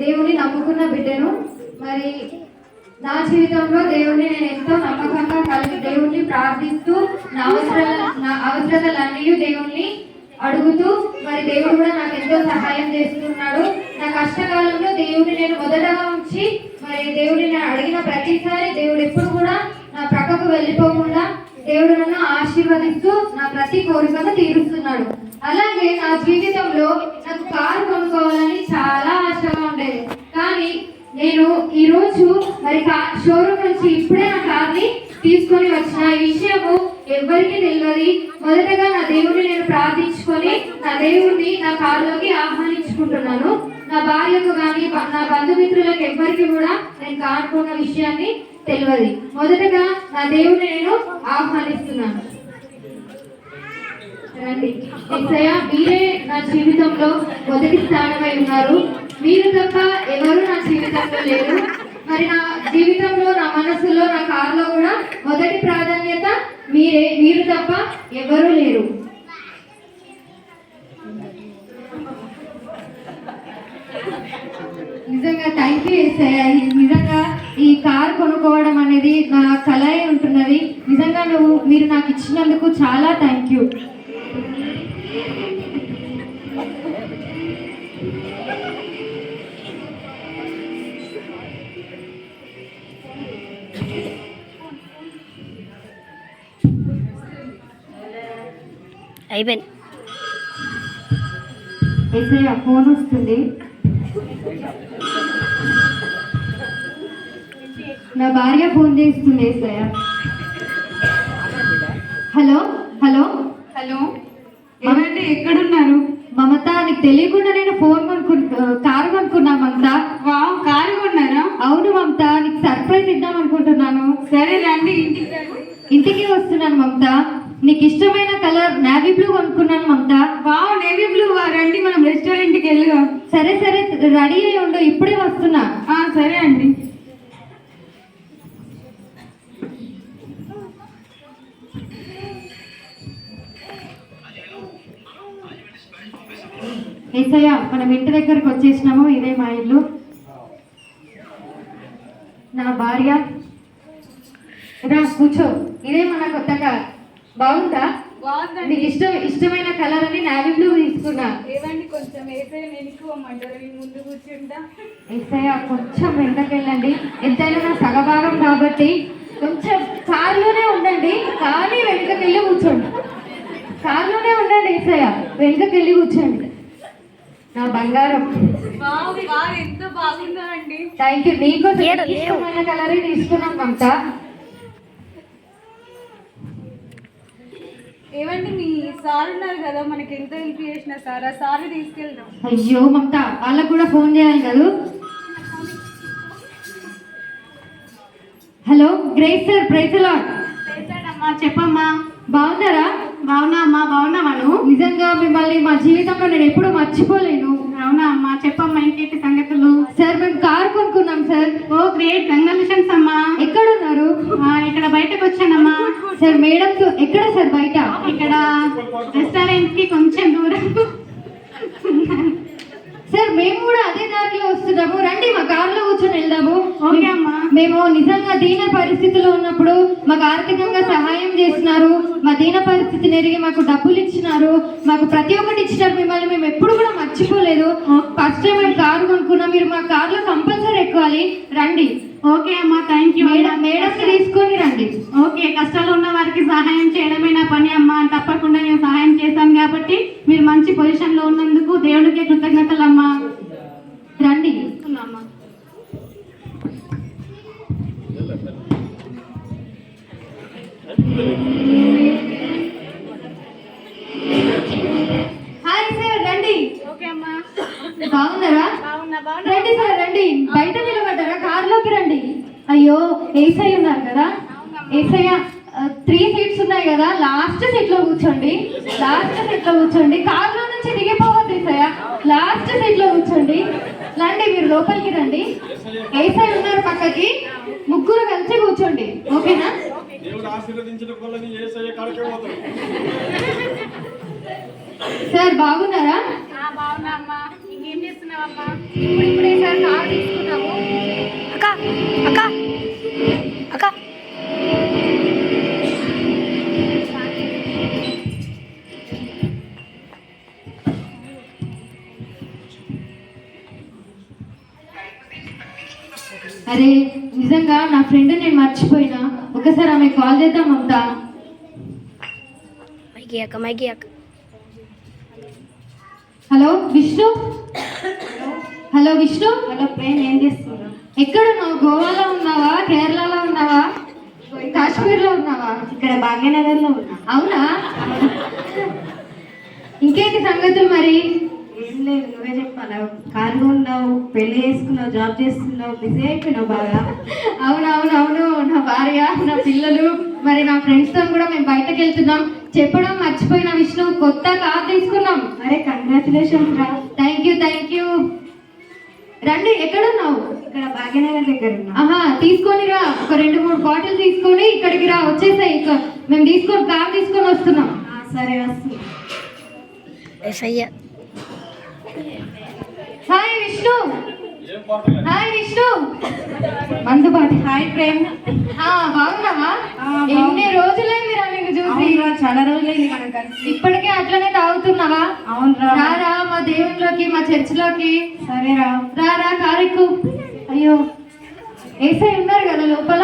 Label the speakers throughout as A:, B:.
A: దేవుని నమ్ముకున్న బిడ్డను. మరి నా జీవితంలో దేవుణ్ణి నేను ఎంతో నమ్మకంగా కలిగి దేవుణ్ణి ప్రార్థిస్తూ నా అవసరతలన్నీ దేవుణ్ణి అడుగుతూ మరి దేవుడు కూడా నాకు ఎంతో సహాయం చేస్తున్నాడు. నా కష్టకాలంలో దేవుడిని నేను మొదటగా ఉంచి మరి దేవుడిని నేను అడిగిన ప్రతిసారి దేవుడు ఎప్పుడు కూడా నా ప్రక్కకు వెళ్ళిపోకుండా దేవుడు నన్ను ఆశీర్వదిస్తూ నా ప్రతి కోరికను తీరుస్తున్నాడు. అలాగే నా జీవితంలో నాకు కారు కొనుక్కోవాలని చాలా ఆశగా ఉండేది. కానీ నేను ఈరోజు మరి షోరూమ్ నుంచి ఇప్పుడే నా కార్ని తీసుకొని వచ్చిన. ఈ విషయము ఎవరికి తెలియదు. మొదటగా నా దేవుడిని నేను ప్రార్థించుకొని నా దేవుడిని నా కారులోకి ఆహ్వానించుకుంటున్నాను. నా భార్యకు కానీ నా బంధుమిత్రులకు ఎవరికి కూడా నేను కానుకున్న విషయాన్ని తెలియదు. మొదటగా నా దేవుడిని నేను ఆహ్వానిస్తున్నాను. రండి యేసయ్య, మీరే నా జీవితంలో మొదటి స్థానమై ఉన్నారు. మీరు తప్ప ఎవరు నా జీవితంలో లేరు. మరి నా జీవితంలో నా మనసులో నా కారులో కూడా మొదటి ప్రాధాన్యత మీరే. మీరు తప్ప ఎవరు లేరు. నిజంగా థ్యాంక్ యూ యేసయ్య. నిజంగా ఈ కారు కొనుక్కోవడం అనేది నా కళ ఉంటున్నది. నిజంగా మీరు నాకు ఇచ్చినందుకు చాలా థ్యాంక్ యూ.
B: అయిపోయింది.
A: యేసయ్య ఫోన్ వస్తుంది. నా భార్య ఫోన్ చేస్తుంది. యేసయ్య హలో హలో
C: హలో, ఏమండి ఎక్కడున్నారు?
A: మమత, నీకు తెలియకుండా నేను కారు కొనుక్కున్నా మమత.
C: వావ్, కారు కొన్నారా?
A: అవును మమత, నీకు సర్ప్రైజ్ ఇద్దాం అనుకుంటున్నాను.
C: సరే రండి,
A: ఇంటికి వస్తున్నాను మమత. నీకు ఇష్టమైన కలర్ నేవీ బ్లూ కొనుక్కున్నాను మమత.
C: Wow, navy blue. రండి మనం రెస్టారెంట్కి వెళ్ళుగా.
A: సరే సరే, రెడీ అయ్యి ఉండు, ఇప్పుడే వస్తున్నా.
C: సరే అండి.
A: యేసయ్య, మనం ఇంటి దగ్గరకు వచ్చేసినాము. ఇదే మా ఇల్లు. నా భార్య రా కూర్చో. ఇదే మన కొత్త కార్. బాగుందా? నీకు ఇష్టమైన కలర్ అని నేవీ బ్లూ తీసుకున్నా.
C: ఏదండి కొంచెం యేసయ్య వెనుకోమంటారు, ముందు కూర్చుంటా.
A: యేసయ్య కొంచెం వెనకకెళ్ళండి. ఎంతైనా నా సగభాగం కాబట్టి కొంచెం కారులోనే ఉండండి, కానీ వెనుకకెళ్ళి కూర్చోండి. కారులోనే ఉండండి యేసయ్య, వెనుకకెళ్ళి కూర్చోండి. నా బంగారం,
C: ఎంత బాగుందో అండి.
A: Thank you. నీకోసం ఇష్టమైన కలర్ తీసుకున్నాం మమత.
C: ఏమండి మీ సార్ ఉన్నారు కదా, మనకి ఎంత హెల్ప్ చేసిన సార్, ఆ సార్ తీసుకెళ్దాం.
A: అయ్యో మమత, వాళ్ళకు కూడా ఫోన్ చేయాలి కదా. Hello Grace sir, praise Lord.
C: అమ్మా చెప్పమ్మా.
A: బాగున్నారా?
C: బాగున్నా అమ్మా. బాగున్నావా నువ్వు?
A: నిజంగా మిమ్మల్ని మా జీవితంలో నేను ఎప్పుడూ మర్చిపోలేను.
C: అవునా అమ్మా, చెప్పమ్మా ఇంకేంటి సంగతులు?
A: సార్ మేము కార్ కొనుక్కున్నాం సార్.
C: ఓ గ్రేట్, కంగ్రాచులేషన్స్ అమ్మా.
A: ఎక్కడున్నారు?
C: ఇక్కడ బయటకు వచ్చానమ్మా.
A: సార్ మేడం ఎక్కడ సార్? బయట
C: ఇక్కడ రెస్టారెంట్ కి కొంచెం దూరం.
A: సార్ మేము కూడా అదే దారిలో వస్తున్నాము, రండి మా కార్లో కూర్చొని వెళ్దాము.
C: ఓకే అమ్మా.
A: మేము నిజంగా దీన పరిస్థితిలో ఉన్నప్పుడు మాకు ఆర్థికంగా సహాయం చేసినారు. మా దీన పరిస్థితిని ఎరిగి మాకు డబ్బులు ఇచ్చినారు, మాకు ప్రతి ఒక్కటి ఇచ్చినారు. మిమ్మల్ని మేము ఎప్పుడు కూడా మర్చిపోలేదు. ఫస్ట్ టైం మేము కారు కొనుక్కున్నాం. మీరు మా కార్లో కంపల్సరీ ఎక్కాలి, రండి.
C: ఓకే అమ్మా, థ్యాంక్ యూ.
A: మేడంకి తీసుకొని రండి.
C: ఓకే, కష్టాలు ఉన్న వారికి సహాయం చేయడమే నా పని అమ్మా. తప్పకుండా నేను సహాయం చేశాను కాబట్టి మీరు మంచి పొజిషన్లో ఉన్నందుకు దేవుడికి కృతజ్ఞతలు అమ్మా.
A: రండి. హాయ్ సార్, రండి.
C: ఓకే అమ్మా.
A: బాగున్నారా? రండి సార్, రండి. బయట నిలబడ్డారా? కార్లోకి రండి. అయ్యో, యేసయ్య ఉన్నారు కదా. యేసయ్య 3 సీట్స్ ఉన్నాయి కదా, లాస్ట్ సీట్లో కూర్చోండి. లాస్ట్ సీట్లో కూర్చోండి. కార్లో నుంచి దిగిపోవద్దు యేసయ్య, లాస్ట్ సీట్లో కూర్చోండి. రండి, మీరు లోపలికి రండి. యేసయ్య ఉన్నారు పక్కకి, ముగ్గురు కలిసి కూర్చోండి. ఓకేనా? సార్ బాగున్నారా?
C: బాగున్నా అమ్మా. ఇంకేం చేస్తున్నావమ్మా?
A: ఇప్పుడే సార్ కార్ తీసుకున్నాము.
B: అక్క అక్క అక్క
A: అరే నిజంగా నా ఫ్రెండ్ నేను మర్చిపోయినా, ఒకసారి ఆమె కాల్ చేద్దాం అంతా.
B: మైకి అక్క
A: hello Vishnu. Hello Vishnu.
C: Hello Prem, ఏం చేస్తున్నావు?
A: ఎక్కడ ఉన్నావు? గోవాలో ఉన్నావా, కేరళలో ఉన్నావా, కాశ్మీర్లో ఉన్నావా?
C: ఇక్కడ భాగ్యనగర్లో ఉన్నా.
A: అవునా? ఇంకేంటి సంగతులు మరి?
C: ఏం లేదు, నువ్వే చెప్పాలా. ఖాళీగా ఉన్నావు, పెళ్లి చేసుకున్నావు, జాబ్ చేస్తున్నావు, బిజీ అయిపోయినావు బాగా.
A: అవునవునవును, నా భార్య, నా పిల్లలు, మరి నా ఫ్రెండ్స్తో కూడా మేము బయటకు వెళ్తున్నాం. చెప్పడం మర్చిపోయిన విష్ణు, కొత్త కార్ తీసుకున్నాం.
C: అరే కంగ్రాచులేషన్స్ రా.
A: Thank you. రండి, ఎక్కడున్నావు?
C: ఇక్కడ భాగ్యనగర్ దగ్గర ఉన్నా.
A: ఆహా, తీసుకొని రా. ఒక 2-3 బాటిల్ తీసుకొని ఇక్కడికి రా, వచ్చేసాయి. మేము కార్ తీసుకొని వస్తున్నాం.
C: సరే వస్తున్నా.
B: SI
A: hi Vishnu. మందు బాటి.
C: హాయ్ ప్రేమ్.
A: బాగున్నావా? ఎన్ని రోజులైంది రా నిన్ను చూసి.
C: చాలా రోజులైంది మనం కలిసి.
A: ఇప్పటికే అట్లనే తాగుతున్నావా?
C: అవును
A: రా మా దేవునిలోకి, మా చర్చిలోకి.
C: సరే
A: రా కారెక్కు. అయ్యో, ఏసై ఉన్నారు కదా లోపల.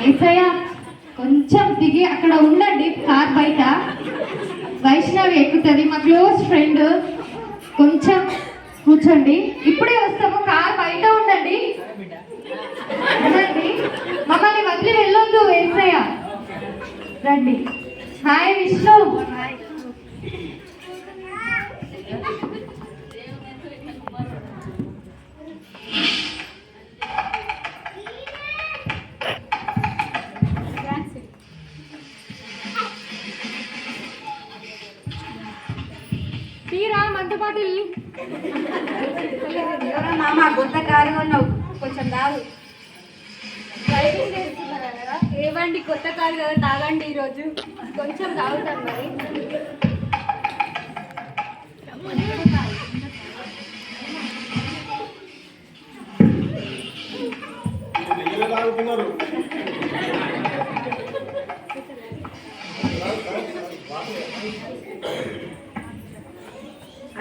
A: ఏసయ్య కొంచెం దిగి అక్కడ ఉండండి, కార్ బయట. వైష్ణవి ఎక్కుతుంది, మా క్లోజ్ ఫ్రెండ్. కొంచెం కూర్చోండి, ఇప్పుడే వస్తాము. కార్ బయట ఉండండి. మమ్మల్ని వదిలి వెళ్ళొద్దు ఏసయ్య. రండి. హాయ్ విష్ణు. తీరా మంటపాటి.
C: మామ కొత్త కారు ఉన్నావు, కొంచెం తాగు.
A: డ్రైవింగ్ చేస్తున్నారు కదా, ఏవండి కొత్త కారు కదా, తాగండి. ఈరోజు కొంచెం తాగుతాను మరి.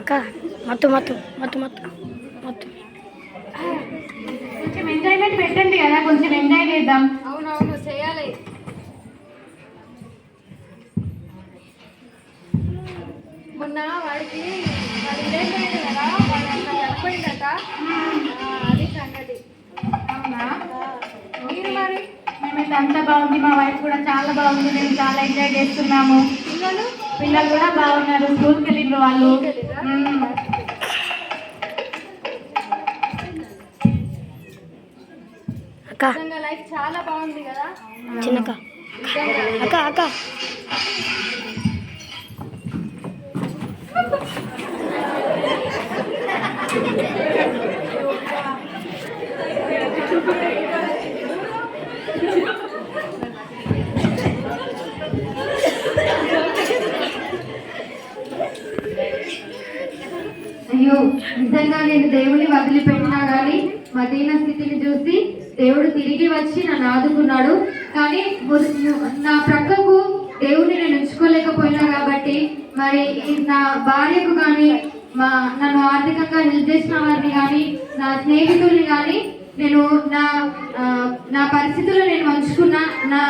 B: అక్క మత్తు మత్తు మత్తు మత్తు మత్తు
A: కొంచెం ఎంజాయ్మెంట్ పెట్టండి కదా, కొంచెం ఎంజాయ్ చేద్దాం. అవునవును చేయాలి. మొన్న వాడికి వాడు ఇదైపోయింది కదా, వాడు అట్లా చనిపోయిందట. అది సంగతి. అవునా? మీరు మరి?
C: మేమైతే అంతా బాగుంది, మా వైఫ్ కూడా చాలా బాగుంది, మేము చాలా ఎంజాయ్ చేస్తున్నాము. పిల్లలు కూడా బాగున్నారు, స్కూల్కి వెళ్ళిండ్రు వాళ్ళు.
B: అక్క
A: లైఫ్ చాలా బాగుంది కదా.
B: చిన్నక్క అక్క అక్క
A: అయ్యో, నిజంగా నేను దేవుని వదిలిపెట్టినా కానీ మా దీన స్థితిని చూసి దేవుడు తిరిగి వచ్చి నన్ను ఆదుకున్నాడు. కానీ నా ప్రక్కకు దేవుడిని నేను ఉంచుకోలేకపోయినా కాబట్టి మరి నా భార్యకు కానీ నన్ను ఆర్థికంగా హెల్ప్ చేసిన వారిని కానీ నా స్నేహితుల్ని కానీ నేను నా పరిస్థితుల్లో నేను ఉంచుకున్నా, నా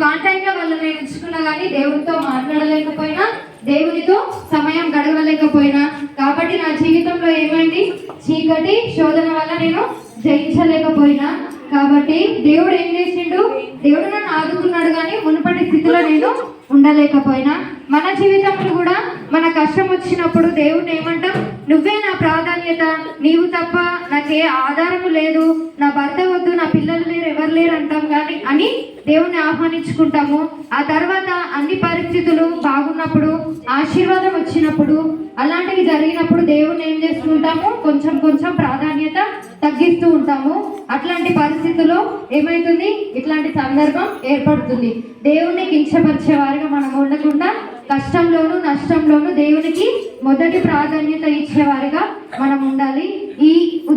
A: కాంటాక్ట్లో వాళ్ళు నేను ఉంచుకున్నా కానీ దేవుడితో మాట్లాడలేకపోయినా, దేవునితో సమయం గడవలేకపోయినా. కాబట్టి నా జీవితంలో ఏమైంది, చీకటి శోధన వల్ల నేను జయించలేకపోయినా. కాబట్టి దేవుడు ఏం చేసిండు, దేవుడు నన్ను ఆదుకున్నాడు కానీ మునుపటి స్థితిలో నేను ఉండలేకపోయినా. మన జీవితంలో కూడా మన కష్టం వచ్చినప్పుడు దేవుడిని ఏమంటాం, నువ్వే నా ప్రాధాన్యత, నీవు తప్ప నాకే ఆధారము లేదు, నా భర్త వద్దు, నా పిల్లలు లేరు, ఎవరు లేరు అంటాం కానీ అని దేవుణ్ణి ఆహ్వానించుకుంటాము. ఆ తర్వాత అన్ని పరిస్థితులు బాగున్నప్పుడు, ఆశీర్వాదం వచ్చినప్పుడు, అలాంటివి జరిగినప్పుడు దేవుణ్ణి ఏం చేసుకుంటాము, కొంచెం కొంచెం ప్రాధాన్యత తగ్గిస్తూ ఉంటాము. అట్లాంటి పరిస్థితుల్లో ఏమవుతుంది, ఇట్లాంటి సందర్భం ఏర్పడుతుంది. దేవుణ్ణి కించపరిచే వారిగా మనం ఉండకుండా కష్టంలోను నష్టంలోను దేవునికి మొదటి ప్రాధాన్యత ఇచ్చేవారిగా మనం ఉండాలి. ఈ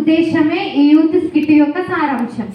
A: ఉద్దేశమే ఈ యూత్ స్కిట్ యొక్క సారాంశం.